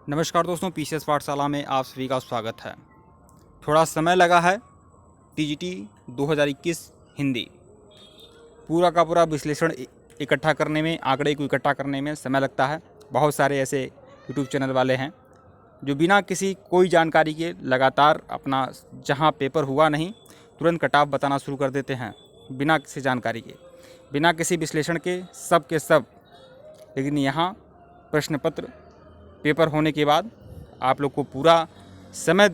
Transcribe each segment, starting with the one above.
नमस्कार दोस्तों, पीसीएस पाठशाला में आप सभी का स्वागत है। थोड़ा समय लगा है टीजीटी 2021 हिंदी पूरा का पूरा विश्लेषण इकट्ठा करने में, आंकड़े को इकट्ठा करने में समय लगता है। बहुत सारे ऐसे यूट्यूब चैनल वाले हैं जो बिना किसी कोई जानकारी के लगातार अपना जहां पेपर हुआ नहीं तुरंत कट ऑफ बताना शुरू कर देते हैं, बिना किसी जानकारी के, बिना किसी विश्लेषण के सब। लेकिन यहाँ प्रश्न पत्र पेपर होने के बाद आप लोग को पूरा समय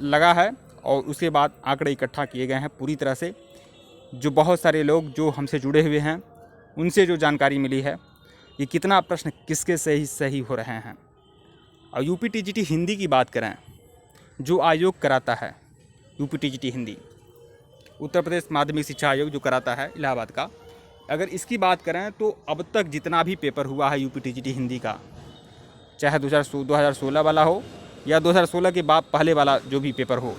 लगा है और उसके बाद आंकड़े इकट्ठा किए गए हैं पूरी तरह से। जो बहुत सारे लोग जो हमसे जुड़े हुए हैं उनसे जो जानकारी मिली है कि कितना प्रश्न किसके सही हो रहे हैं। और यूपी टीजीटी हिंदी की बात करें, जो आयोग कराता है यूपी टीजीटी हिंदी, उत्तर प्रदेश माध्यमिक शिक्षा आयोग जो कराता है इलाहाबाद का, अगर इसकी बात करें तो अब तक जितना भी पेपर हुआ है यूपी टीजीटी हिंदी का, चाहे 2016 वाला हो या 2016 के बाद पहले वाला जो भी पेपर हो,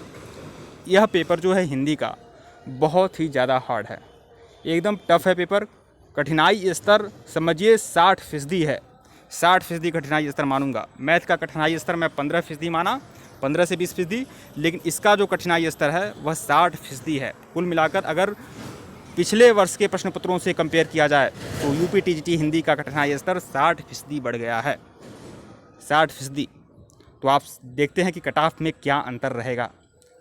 यह पेपर जो है हिंदी का बहुत ही ज़्यादा हार्ड है, एकदम टफ है पेपर। कठिनाई स्तर समझिए 60% है, 60% कठिनाई स्तर मानूंगा। मैथ का कठिनाई स्तर मैं 15% माना, 15 से 20%, लेकिन इसका जो कठिनाई स्तर है वह 60% है। कुल मिलाकर अगर पिछले वर्ष के प्रश्न पत्रों से कंपेयर किया जाए तो यूपी टीजीटी हिंदी का कठिनाई स्तर 60% बढ़ गया है, 60%। तो आप देखते हैं कि कट ऑफ में क्या अंतर रहेगा।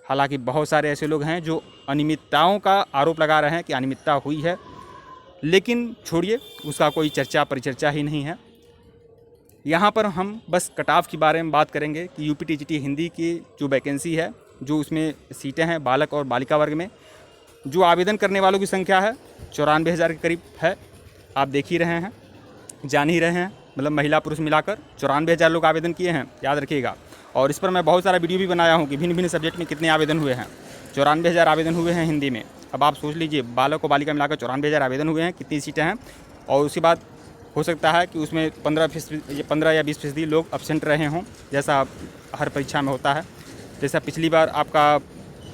हालांकि बहुत सारे ऐसे लोग हैं जो अनियमितताओं का आरोप लगा रहे हैं कि अनियमितता हुई है, लेकिन छोड़िए, उसका कोई चर्चा परिचर्चा ही नहीं है। यहाँ पर हम बस कट ऑफ के बारे में बात करेंगे कि यूपी टीजीटी हिंदी की जो वैकेंसी है, जो उसमें सीटें हैं बालक और बालिका वर्ग में, जो आवेदन करने वालों की संख्या है 94,000 के करीब है। आप देख ही रहे हैं, जान ही रहे हैं, मतलब महिला पुरुष मिलाकर 94,000 लोग आवेदन किए हैं, याद रखिएगा। और इस पर मैं बहुत सारा वीडियो भी बनाया हूँ कि भिन्न भिन्न सब्जेक्ट में कितने आवेदन हुए हैं। 94,000 आवेदन हुए हैं हिंदी में। अब आप सोच लीजिए, बालक और बालिका मिलाकर 94,000 आवेदन हुए हैं, कितनी सीटें हैं। और उसके बाद हो सकता है कि उसमें 15 या 20% लोग एब्सेंट रहे हों, जैसा हर परीक्षा में होता है। जैसा पिछली बार आपका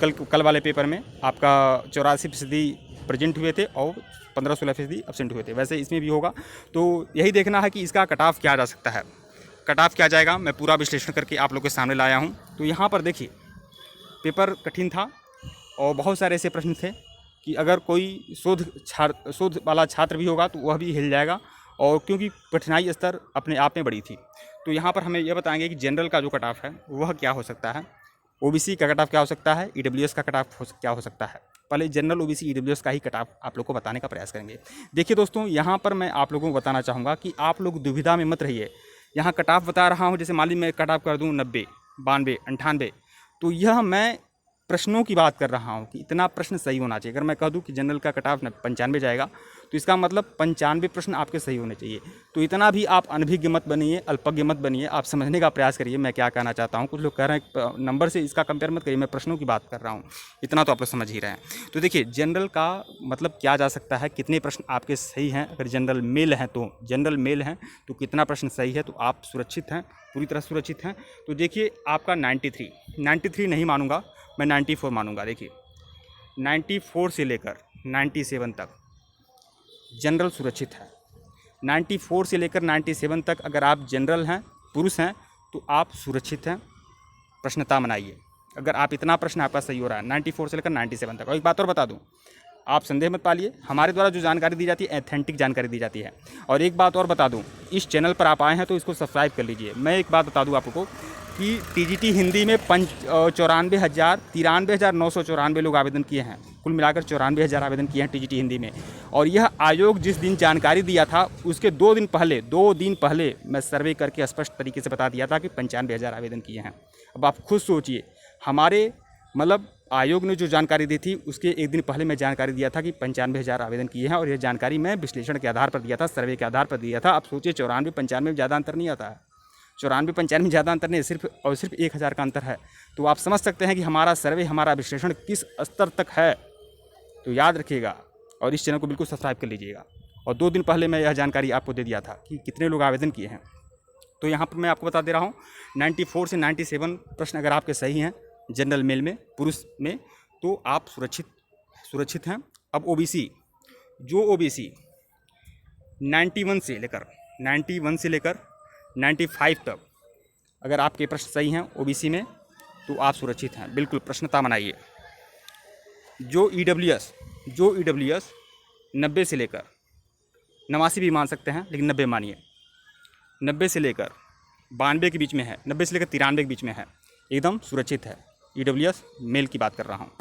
कल वाले पेपर में आपका 84% प्रेजेंट हुए थे और 15-16% एब्सेंट हुए थे, वैसे इसमें भी होगा। तो यही देखना है कि इसका कट ऑफ क्या जा सकता है, कट ऑफ क्या जाएगा। मैं पूरा विश्लेषण करके आप लोगों के सामने लाया हूँ। तो यहाँ पर देखिए, पेपर कठिन था और बहुत सारे ऐसे प्रश्न थे कि अगर कोई शोध वाला छात्र भी होगा तो वह भी हिल जाएगा, और क्योंकि कठिनाई स्तर अपने आप में बड़ी थी। तो यहाँ पर हमें यह बताएंगे कि जनरल का जो कट ऑफ है वह क्या हो सकता है, ओबीसी का कट ऑफ क्या हो सकता है, ईडब्ल्यूएस का कट ऑफ क्या हो सकता है। पहले जनरल, ओबीसी, ईडब्ल्यूएस का ही कट ऑफ आप लोग को बताने का प्रयास करेंगे। देखिए दोस्तों, यहाँ पर मैं आप लोगों को बताना चाहूँगा कि आप लोग दुविधा में मत रहिए। यहाँ कट ऑफ बता रहा हूँ, जैसे मान लीजिए मैं कट ऑफ कर दूँ 90, 92, 98, तो यह मैं प्रश्नों की बात कर रहा हूँ कि इतना प्रश्न सही होना चाहिए। अगर मैं कह दूँ कि जनरल का कट ऑफ 95 जाएगा तो इसका मतलब 95 प्रश्न आपके सही होने चाहिए। तो इतना भी आप अनभिज्ञ मत बनिए, अल्पज्ञ मत बनिए, आप समझने का प्रयास करिए मैं क्या कहना चाहता हूँ। कुछ लोग कह रहे हैं नंबर से इसका कंपेयर मत करिए, मैं प्रश्नों की बात कर रहा हूँ, इतना तो आप लोग समझ ही रहे हैं। तो देखिए, जनरल का मतलब क्या जा सकता है, कितने प्रश्न आपके सही हैं। अगर जनरल मेल हैं तो कितना प्रश्न सही है, तो आप सुरक्षित हैं, पूरी तरह सुरक्षित हैं। तो देखिए, आपका 93 नहीं मानूंगा, मैं 94 मानूंगा। देखिए, 94 से लेकर 97 तक जनरल सुरक्षित है। 94 से लेकर 97 तक अगर आप जनरल हैं, पुरुष हैं, तो आप सुरक्षित हैं, प्रश्नता बनाइए। अगर आप इतना प्रश्न आपका सही हो रहा है 94 से लेकर 97 तक। और एक बात और बता दूं, आप संदेह मत पालिए, हमारे द्वारा जो जानकारी दी जाती है एथेंटिक जानकारी दी जाती है। और एक बात और बता दूं, इस चैनल पर आप आए हैं तो इसको सब्सक्राइब कर लीजिए। मैं एक बात बता दूं आपको कि टीजीटी हिंदी में 93,994 लोग आवेदन किए हैं, कुल मिलाकर 94,000 आवेदन किए हैं टीजीटी हिंदी में। और यह आयोग जिस दिन जानकारी दिया था उसके 2 दिन पहले मैं सर्वे करके स्पष्ट तरीके से बता दिया था कि 95,000 आवेदन किए हैं। अब आप खुद सोचिए, हमारे मतलब आयोग ने जो जानकारी दी थी उसके एक दिन पहले मैं जानकारी दिया था कि 95,000 आवेदन किए हैं, और यह जानकारी मैं विश्लेषण के आधार पर दिया था, सर्वे के आधार पर दिया था। आप सोचिए, 94-95 में ज़्यादा अंतर नहीं आता है, 94-95 में ज़्यादा अंतर नहीं, सिर्फ 1,000 का अंतर है। तो आप समझ सकते हैं कि हमारा सर्वे, हमारा विश्लेषण किस स्तर तक है। तो याद रखिएगा और इस चैनल को बिल्कुल सब्सक्राइब कर लीजिएगा। और 2 दिन पहले मैं यह जानकारी आपको दे दिया था कि कितने लोग आवेदन किए हैं। तो यहाँ पर मैं आपको बता दे रहा हूँ, 94 से 97 प्रश्न अगर आपके सही हैं जनरल मेल में, पुरुष में, तो आप सुरक्षित हैं। अब ओबीसी 91 से लेकर 95 तक अगर आपके प्रश्न सही हैं ओबीसी में तो आप सुरक्षित हैं। बिल्कुल प्रश्नता बनाइए। जो ईडब्ल्यूएस 90 से लेकर 89 भी मान सकते हैं, लेकिन 90 मानिए, 90 से लेकर 92 के बीच में है, 90 से लेकर 93 के बीच में है, एकदम सुरक्षित है। ईडब्ल्यूएस मेल की बात कर रहा हूँ।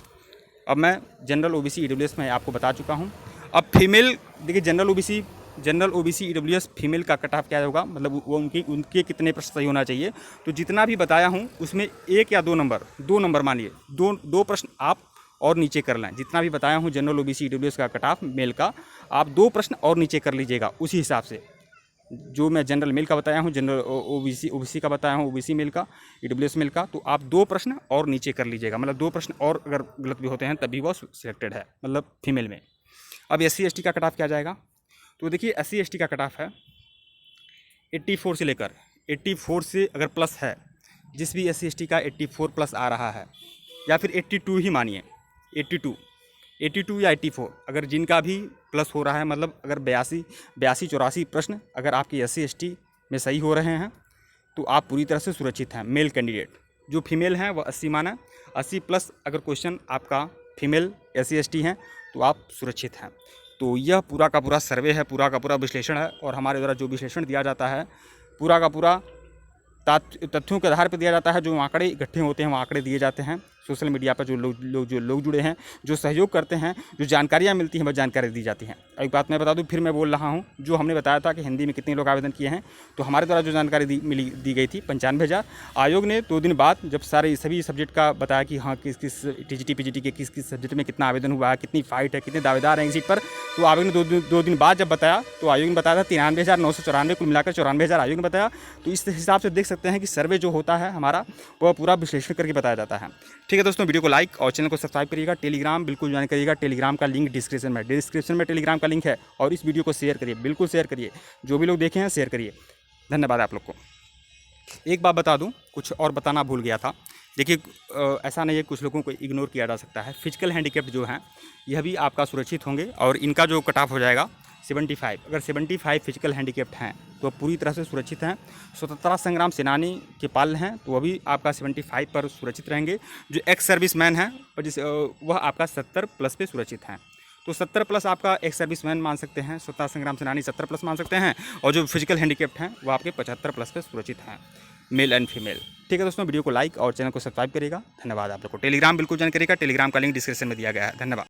अब मैं जनरल ओबीसी ईडब्ल्यूएस में आपको बता चुका हूँ। अब फीमेल देखिए, जनरल ओबीसी ईडब्ल्यूएस फीमेल का कट ऑफ क्या होगा, मतलब वो उनके कितने प्रश्न सही होना चाहिए। तो जितना भी बताया हूँ उसमें 1 या 2 नंबर मानिए, दो प्रश्न आप और नीचे कर लें। जितना भी बताया हूँ जनरल ओबीसी ईडब्ल्यूएस का कट ऑफ मेल का, आप 2 प्रश्न और नीचे कर लीजिएगा उसी हिसाब से। जो मैं जनरल मेल का बताया हूँ, जनरल ओबीसी का बताया हूँ, ओबीसी मेल का, ईडब्ल्यूएस मेल का, तो आप 2 प्रश्न और नीचे कर लीजिएगा। मतलब 2 प्रश्न और अगर गलत भी होते हैं तभी वो सिलेक्टेड है, मतलब फीमेल में। अब SC ST का कट ऑफ क्या जाएगा, तो देखिए SC ST का कट ऑफ है 84 से लेकर 84 से अगर प्लस है, जिस भी SC ST का 84 प्लस आ रहा है, या फिर 82 ही मानिए, 82 या 84, अगर जिनका भी प्लस हो रहा है, मतलब अगर 82-84 प्रश्न अगर आपके SC ST में सही हो रहे हैं तो आप पूरी तरह से सुरक्षित हैं। मेल कैंडिडेट जो फीमेल हैं वह 80 माना, 80 प्लस अगर क्वेश्चन आपका फीमेल SC ST हैं तो आप सुरक्षित हैं। तो यह पूरा का पूरा सर्वे है, पूरा का पूरा विश्लेषण है, और हमारे द्वारा जो विश्लेषण दिया जाता है पूरा का पूरा तथ्यों के आधार पर दिया जाता है। जो आंकड़े इकट्ठे होते हैं वो आंकड़े दिए जाते हैं। सोशल मीडिया पर जो लोग जुड़े हैं, जो सहयोग करते हैं, जो जानकारियाँ मिलती हैं, वह जानकारी दी जाती हैं। एक बात मैं बता दूं, फिर मैं बोल रहा हूं, जो हमने बताया था कि हिंदी में कितने लोग आवेदन किए हैं, तो हमारे द्वारा जो जानकारी दी गई थी 95,000। आयोग ने 2 दिन बाद जब सभी सब्जेक्ट का बताया कि हाँ किस TGT PGT के किस सब्जेक्ट में कितना आवेदन हुआ है, कितनी फाइट है, कितने दावेदार हैं इस सीट पर, तो आयोग ने 2 दिन बाद जब बताया तो आयोग ने बताया था 93,994, कुल मिलाकर 94,000 आयोग ने बताया। तो इस हिसाब से देख सकते हैं कि सर्वे जो होता है हमारा वह पूरा विश्लेषण करके बताया जाता है। ठीक है दोस्तों, वीडियो को लाइक और चैनल को सब्सक्राइब करिएगा। टेलीग्राम बिल्कुल ज्वाइन करिएगा। टेलीग्राम का लिंक डिस्क्रिप्शन में टेलीग्राम का लिंक है, और इस वीडियो को शेयर करिए, बिल्कुल शेयर करिए। जो भी लोग देखे हैं शेयर करिए। धन्यवाद आप लोग को। एक बात बता दूं, कुछ और बताना भूल गया था। देखिए ऐसा नहीं है, कुछ लोगों को इग्नोर किया जा सकता है। फिजिकल हैंडीकैप्ड जो हैं यह भी आपका सुरक्षित होंगे, और इनका जो कट ऑफ हो जाएगा 75। अगर 75 फिजिकल हैंडीकैप्ड हैं तो पूरी तरह से सुरक्षित हैं। स्वतंत्रता संग्राम सेनानी के पाल हैं तो वह भी आपका 75 पर सुरक्षित रहेंगे। जो एक्स सर्विसमैन हैं और वह आपका 70 प्लस पे सुरक्षित हैं। तो 70 प्लस आपका एक्स सर्विसमैन मान सकते हैं, स्वतंत्रता संग्राम सेनानी 70 प्लस मान सकते हैं, और जो फिजिकल हैंडीकैप्ड हैं वो आपके 75 प्लस पे सुरक्षित हैं, मेल एंड फीमेल। ठीक है दोस्तों, वीडियो को लाइक और चैनल को सब्सक्राइब करिएगा। धन्यवाद आप लोग को। टेलीग्राम बिल्कुल ज्वाइन करिएगा। टेलीग्राम का लिंक डिस्क्रिप्शन में दिया गया है। धन्यवाद।